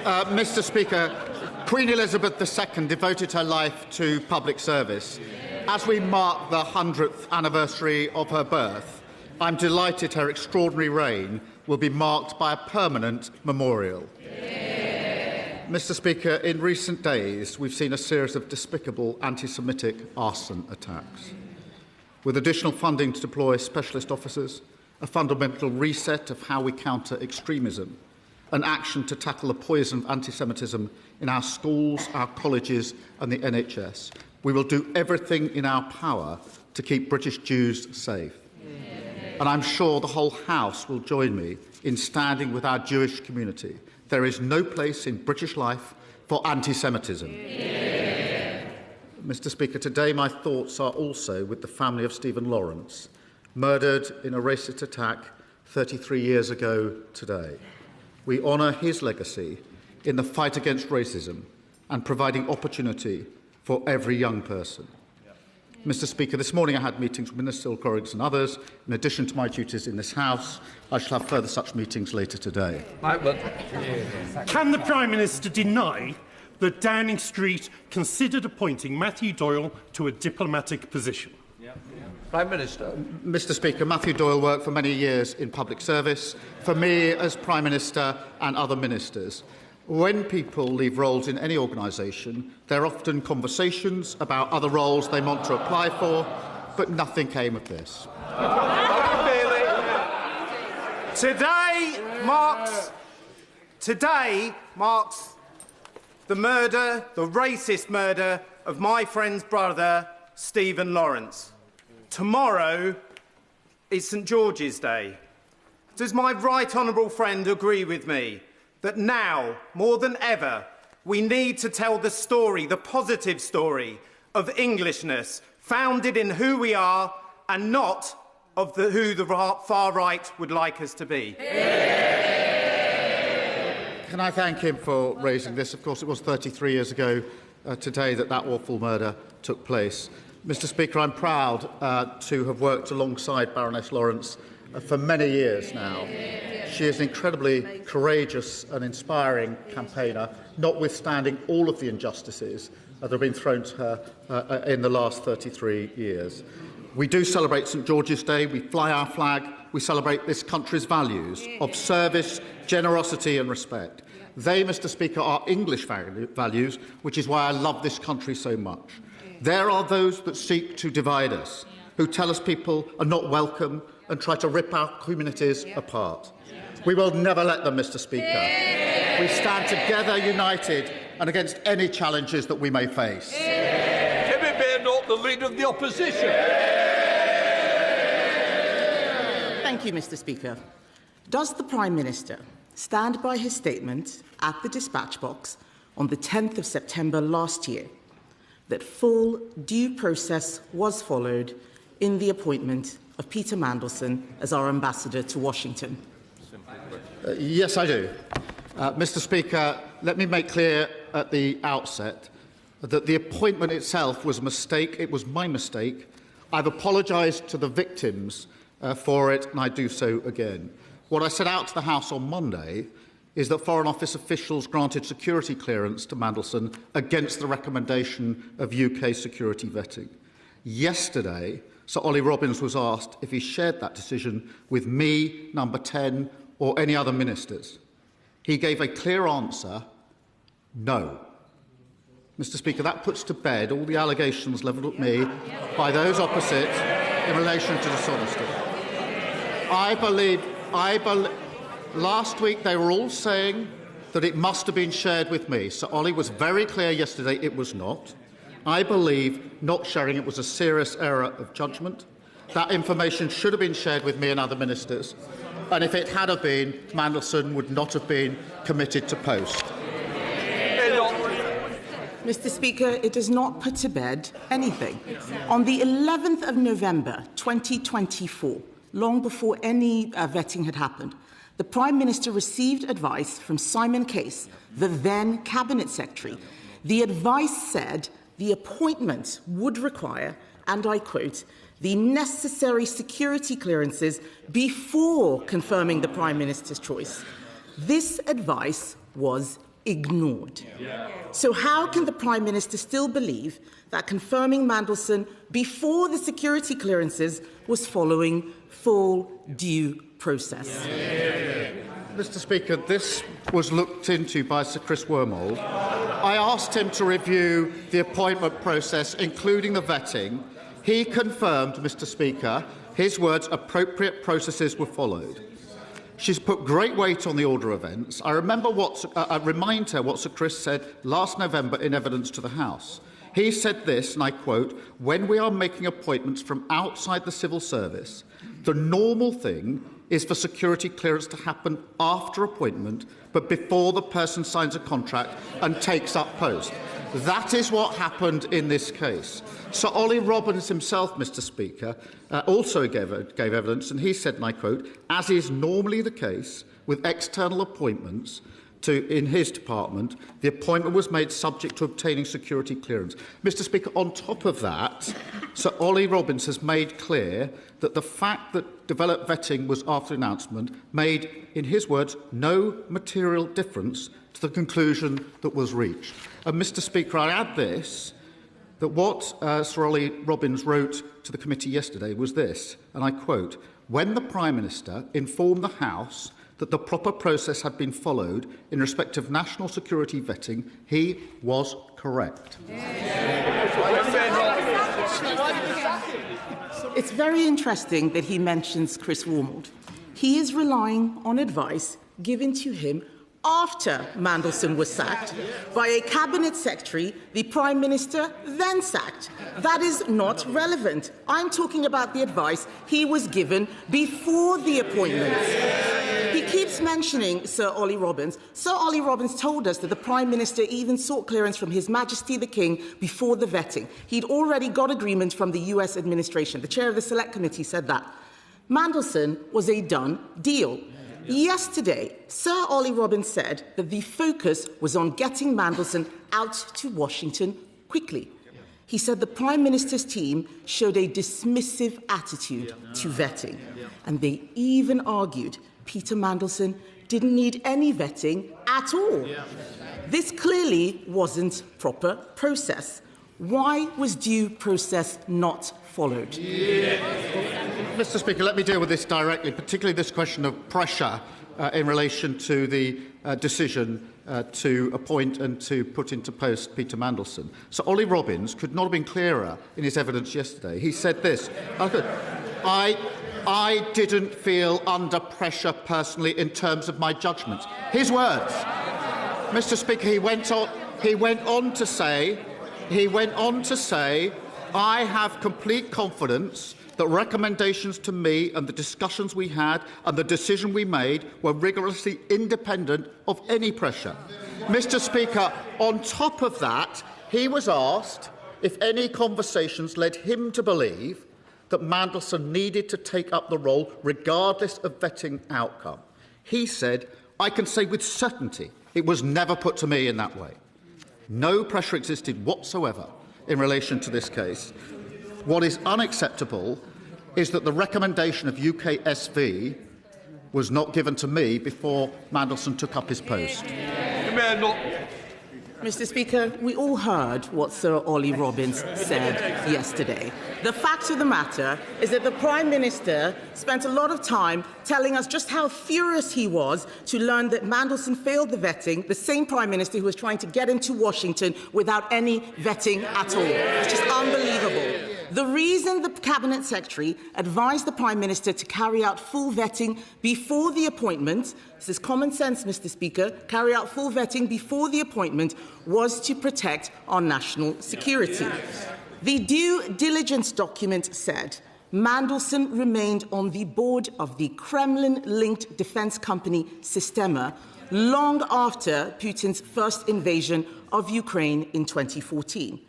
Mr. Speaker, Queen Elizabeth II devoted her life to public service. As we mark the 100th anniversary of her birth, I'm delighted her extraordinary reign will be marked by a permanent memorial. Mr. Speaker, in recent days, we've seen a series of despicable anti-Semitic arson attacks. With additional funding to deploy specialist officers, a fundamental reset of how we counter extremism, an action to tackle the poison of anti-Semitism in our schools, our colleges and the NHS, we will do everything in our power to keep British Jews safe. And I'm sure the whole House will join me in standing with our Jewish community. There is no place in British life for anti-Semitism. Mr. Speaker, today my thoughts are also with the family of Stephen Lawrence, murdered in a racist attack 33 years ago today. We honour his legacy in the fight against racism and providing opportunity for every young person. Mr. Speaker, this morning I had meetings with ministerial colleagues and others. In addition to my duties in this House, I shall have further such meetings later today. Can the Prime Minister deny that Downing Street considered appointing Matthew Doyle to a diplomatic position? Prime Minister. Mr. Speaker, Matthew Doyle worked for many years in public service, for me as Prime Minister and other ministers. When people leave roles in any organisation, there are often conversations about other roles they want to apply for, but nothing came of this. Today marks the murder, the racist murder of my friend's brother, Stephen Lawrence. Tomorrow is St George's Day. Does my right honourable friend agree with me that now, more than ever, we need to tell the story, the positive story, of Englishness, founded in who we are and not of who the far right would like us to be? Can I thank him for raising this? Of course, it was 33 years ago today that awful murder took place. Mr. Speaker, I'm proud to have worked alongside Baroness Lawrence for many years now. She is an incredibly courageous and inspiring campaigner, notwithstanding all of the injustices that have been thrown to her in the last 33 years. We do celebrate St George's Day, we fly our flag, we celebrate this country's values of service, generosity and respect. They, Mr. Speaker, are English values, which is why I love this country so much. There are those that seek to divide us, who tell us people are not welcome and try to rip our communities apart. We will never let them, Mr. Speaker. We stand together, united, and against any challenges that we may face. Timmy Bairnott, the Leader of the Opposition. Thank you, Mr. Speaker. Does the Prime Minister stand by his statement at the dispatch box on the 10th of September last year that full due process was followed in the appointment of Peter Mandelson as our ambassador to Washington? Yes, I do. Mr. Speaker, let me make clear at the outset that the appointment itself was a mistake. It was my mistake. I've apologised to the victims for it, and I do so again. What I set out to the House on Monday is that Foreign Office officials granted security clearance to Mandelson against the recommendation of UK security vetting. Yesterday, Sir Ollie Robbins was asked if he shared that decision with me, Number 10, or any other ministers. He gave a clear answer, no. Mr. Speaker, that puts to bed all the allegations levelled at me by those opposite in relation to dishonesty. Last week they were all saying that it must have been shared with me. Sir Ollie was very clear yesterday it was not. I believe not sharing it was a serious error of judgment. That information should have been shared with me and other ministers. And if it had have been, Mandelson would not have been committed to post. Mr. Speaker, it does not put to bed anything. On the 11th of November 2024, long before any vetting had happened, the Prime Minister received advice from Simon Case, the then Cabinet Secretary. The advice said the appointment would require, and I quote, the necessary security clearances before confirming the Prime Minister's choice. This advice was ignored. So how can the Prime Minister still believe that confirming Mandelson before the security clearances was following full due process? Mr. Speaker, this was looked into by Sir Chris Wormold. I asked him to review the appointment process, including the vetting. He confirmed, Mr. Speaker, his words, appropriate processes were followed. She's put great weight on the order of events. I remind her what Sir Chris said last November in evidence to the House. He said this, and I quote, "When we are making appointments from outside the civil service, the normal thing is for security clearance to happen after appointment, but before the person signs a contract and takes up post." That is what happened in this case. Sir Ollie Robbins himself, Mr. Speaker, also gave evidence, and he said, and I quote, "As is normally the case with external appointments in his department, the appointment was made subject to obtaining security clearance." Mr. Speaker, on top of that, Sir Ollie Robbins has made clear that the fact that developed vetting was after the announcement made, in his words, no material difference to the conclusion that was reached. And Mr. Speaker, I add this, that what Sir Ollie Robbins wrote to the committee yesterday was this, and I quote, "When the Prime Minister informed the House that the proper process had been followed in respect of national security vetting, he was correct." It's very interesting that he mentions Chris Wormold. He is relying on advice given to him after Mandelson was sacked by a cabinet secretary the Prime Minister then sacked. That is not relevant. I'm talking about the advice he was given before the appointment. He keeps mentioning Sir Ollie Robbins. Sir Ollie Robbins told us that the Prime Minister even sought clearance from His Majesty the King before the vetting. He'd already got agreement from the US administration. The chair of the Select Committee said that. Mandelson was a done deal. Yesterday, Sir Ollie Robbins said that the focus was on getting Mandelson out to Washington quickly. He said the Prime Minister's team showed a dismissive attitude to vetting, and they even argued Peter Mandelson didn't need any vetting at all. This clearly wasn't proper process. Why was due process not followed? Mr. Speaker, let me deal with this directly, particularly this question of pressure in relation to the decision to appoint and to put into post Peter Mandelson. So Ollie Robbins could not have been clearer in his evidence yesterday. He said this, I didn't feel under pressure personally in terms of my judgment. His words. Mr. Speaker, he went on to say, I have complete confidence that recommendations to me and the discussions we had and the decision we made were rigorously independent of any pressure. Mr. Speaker, on top of that, he was asked if any conversations led him to believe that Mandelson needed to take up the role regardless of vetting outcome. He said, I can say with certainty it was never put to me in that way. No pressure existed whatsoever in relation to this case. What is unacceptable is that the recommendation of UKSV was not given to me before Mandelson took up his post. Mr. Speaker, we all heard what Sir Ollie Robbins said yesterday. The fact of the matter is that the Prime Minister spent a lot of time telling us just how furious he was to learn that Mandelson failed the vetting, the same Prime Minister who was trying to get him to Washington without any vetting at all. It's just unbelievable. The reason the Cabinet Secretary advised the Prime Minister to carry out full vetting before the appointment, this is common sense, Mr. Speaker, carry out full vetting before the appointment, was to protect our national security. The due diligence document said Mandelson remained on the board of the Kremlin-linked defence company Sistema long after Putin's first invasion of Ukraine in 2014.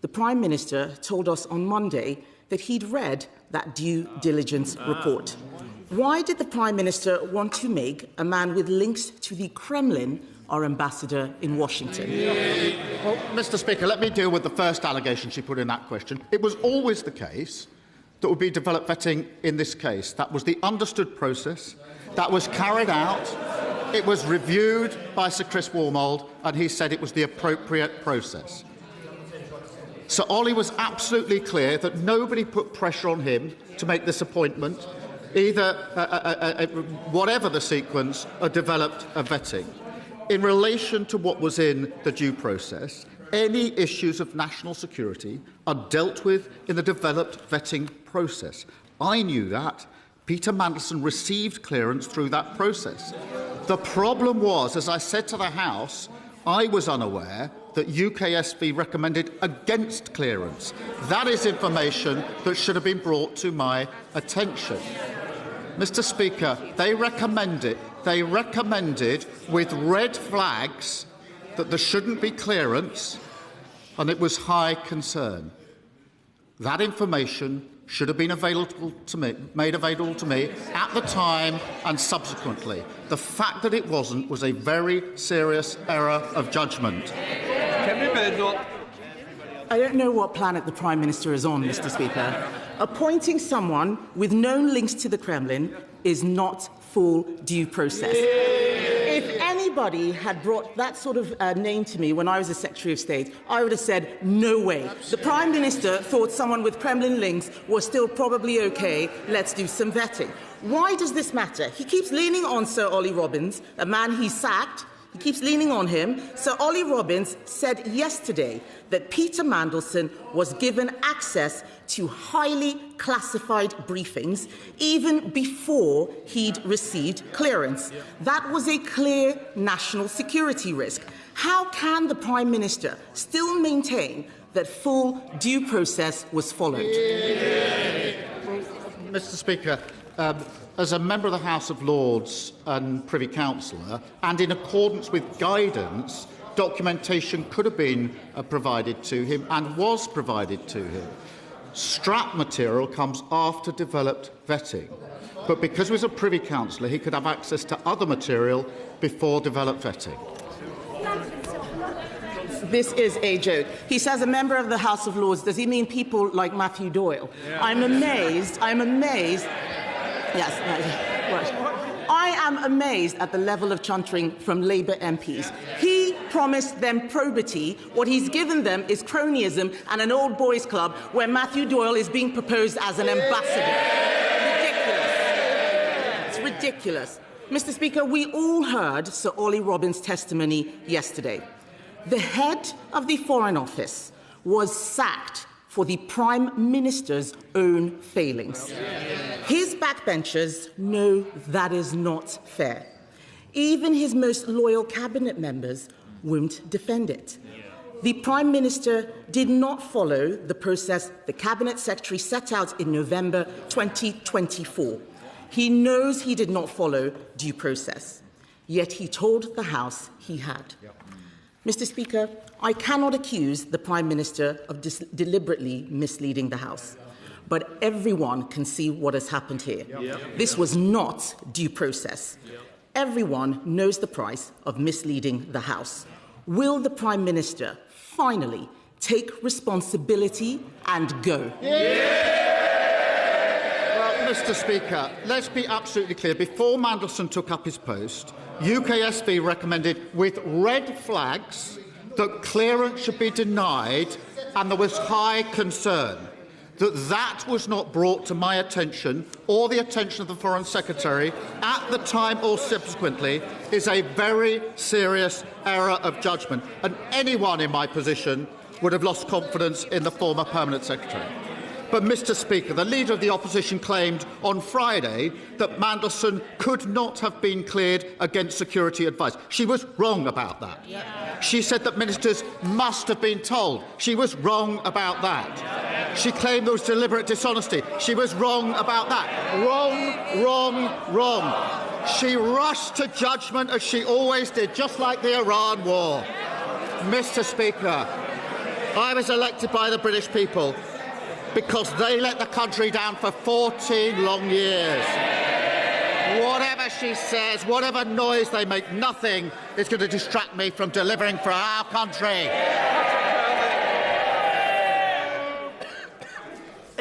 The Prime Minister told us on Monday that he'd read that due diligence report. Why did the Prime Minister want to make a man with links to the Kremlin our ambassador in Washington? Well, Mr. Speaker, let me deal with the first allegation she put in that question. It was always the case that would be developed vetting in this case. That was the understood process that was carried out It was reviewed by Sir Chris Warmold, and he said it was the appropriate process. Sir Ollie was absolutely clear that nobody put pressure on him to make this appointment, either, whatever the sequence, or developed a vetting. In relation to what was in the due process, any issues of national security are dealt with in the developed vetting process. I knew that. Peter Mandelson received clearance through that process. The problem was, as I said to the House, I was unaware that UKSV recommended against clearance. That is information that should have been brought to my attention. Mr. Speaker, they recommended with red flags that there shouldn't be clearance, and it was high concern. That information should have been made available to me at the time and subsequently. The fact that it wasn't was a very serious error of judgment. I don't know what planet the Prime Minister is on, Mr. Speaker. Appointing someone with known links to the Kremlin is not full due process. If anybody had brought that sort of name to me when I was a Secretary of State, I would have said, no way. The Prime Minister thought someone with Kremlin links was still probably OK. Let's do some vetting. Why does this matter? He keeps leaning on Sir Ollie Robbins, a man he sacked. He keeps leaning on him. Sir Ollie Robbins said yesterday that Peter Mandelson was given access to highly classified briefings even before he'd received clearance. That was a clear national security risk. How can the Prime Minister still maintain that full due process was followed? Mr. Speaker, as a member of the House of Lords and Privy Councillor, and in accordance with guidance, documentation could have been provided to him and was provided to him. Strap material comes after developed vetting, but because he was a Privy Councillor, he could have access to other material before developed vetting. This is a joke. He says a member of the House of Lords. Does he mean people like Matthew Doyle? Yeah. I'm amazed. Yes. I am amazed at the level of chuntering from Labour MPs. He promised them probity. What he's given them is cronyism and an old boys' club where Matthew Doyle is being proposed as an ambassador. Ridiculous. It's ridiculous. Mr. Speaker, we all heard Sir Ollie Robbins' testimony yesterday. The head of the Foreign Office was sacked for the Prime Minister's own failings. His backbenchers know that is not fair. Even his most loyal cabinet members won't defend it. The Prime Minister did not follow the process the Cabinet Secretary set out in November 2024. He knows he did not follow due process, yet he told the House he had. Mr. Speaker, I cannot accuse the Prime Minister of deliberately misleading the House, but everyone can see what has happened here. This was not due process. Everyone knows the price of misleading the House. Will the Prime Minister finally take responsibility and go? Well, Mr. Speaker, let's be absolutely clear. Before Mandelson took up his post, UKSV recommended with red flags that clearance should be denied, and there was high concern that was not brought to my attention or the attention of the Foreign Secretary at the time or subsequently is a very serious error of judgment, and anyone in my position would have lost confidence in the former Permanent Secretary. But, Mr. Speaker, the Leader of the Opposition claimed on Friday that Mandelson could not have been cleared against security advice. She was wrong about that. She said that ministers must have been told. She was wrong about that. She claimed there was deliberate dishonesty. She was wrong about that. Wrong. She rushed to judgment as she always did, just like the Iran war. Mr. Speaker, I was elected by the British people because they let the country down for 14 long years. Whatever she says, whatever noise they make, nothing is going to distract me from delivering for our country.